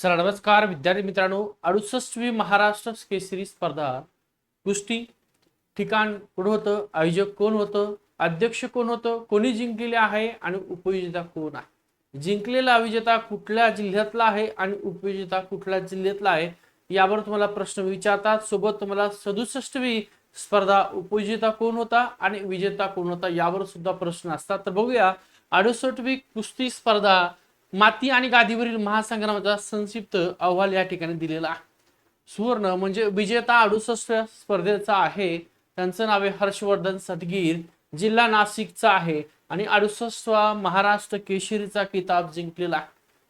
Sir नमस्कार विद्यार्थी मित्रांनो, 68वी महाराष्ट्र केसरी स्पर्धा कुस्ती ठिकाण कोण होतं, आयोजक कोण होतं, अध्यक्ष कोण होतं, कोणी जिंकलेले आहे आणि उपविजेता कोण आहे, जिंकलेला विजेता कुठल्या जिल्ह्यातला आहे आणि उपविजेता कुठल्या जिल्ह्यातला आहे यावर तुम्हाला प्रश्न विचारतात. सोबत तुम्हाला 67वी स्पर्धा उपविजेता कोण होता आणि विजेता कोण होता यावर सुद्धा प्रश्न असतात. तर बघूया 68वी कुस्ती स्पर्धा माती आणि गादीवरील महासंग्रामाचा संक्षिप्त अहवाल या ठिकाणी दिलेला आहे. सुवर्ण म्हणजे विजेता 68 स्पर्धेचा आहे, त्यांचं नाव आहे हर्षवर्धन सदगीर, जिल्हा नाशिकचा आहे आणि 68वा महाराष्ट्र केसरीचा किताब जिंकलेला आहे.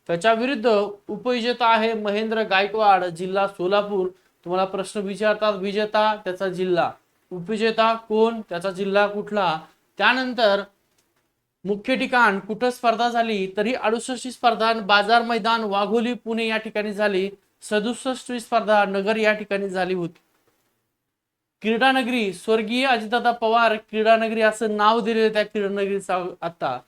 त्याच्या विरुद्ध उपविजेता आहे महेंद्र गायकवाड, जिल्हा सोलापूर. तुम्हाला प्रश्न विचारतात, विजेता त्याचा जिल्हा, उपविजेता कोण त्याचा जिल्हा कुठला. त्यानंतर मुख्य ठिकाण कुठं स्पर्धा झाली, तरी 68वी स्पर्धा बाजार मैदान वाघोली पुणे या ठिकाणी झाली. 67वी स्पर्धा नगर या ठिकाणी झाली होती. क्रीडानगरी स्वर्गीय अजितदादा पवार क्रीडानगरी असं नाव दिलेलं त्या क्रीडानगरीचा. आता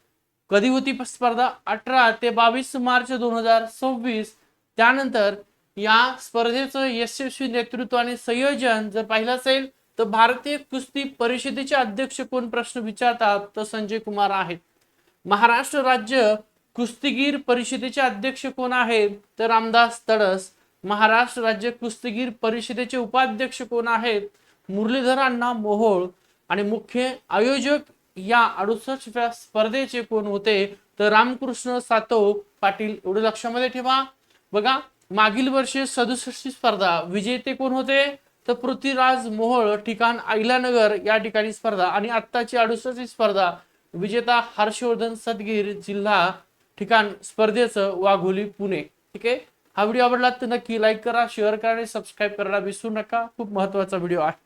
कधी होती स्पर्धा, 18 ते 22 मार्च 2026. त्यानंतर या स्पर्धेचं यशस्वी नेतृत्व आणि संयोजन जर पाहिलं असेल तर भारतीय कुस्ती परिषदेचे अध्यक्ष कोण प्रश्न विचारतात, तर संजय कुमार आहेत. महाराष्ट्र राज्य कुस्तीगीर परिषदेचे अध्यक्ष कोण आहेत, तर रामदास तडस. महाराष्ट्र राज्य कुस्तीगीर परिषदेचे उपाध्यक्ष कोण आहेत, मुरलीधर अण्णा मोहोळ. आणि मुख्य आयोजक या 68व्या स्पर्धेचे कोण होते, तर रामकृष्ण सातव पाटील. एवढं लक्षामध्ये ठेवा. बघा, मागील वर्षी 67वी स्पर्धा विजेते कोण होते, तर पृथ्वीराज मोहोळ, ठिकाण अहिल्यानगर या ठिकाणी स्पर्धा. आणि आत्ताची 68वी स्पर्धा विजेता हर्षवर्धन सदगीर, जिल्हा ठिकाण स्पर्धेचं वाघोली पुणे. ठीक आहे. हा व्हिडिओ आवडला तर नक्की लाईक करा, शेअर करा आणि सबस्क्राईब करायला विसरू नका. खूप महत्त्वाचा व्हिडिओ आहे.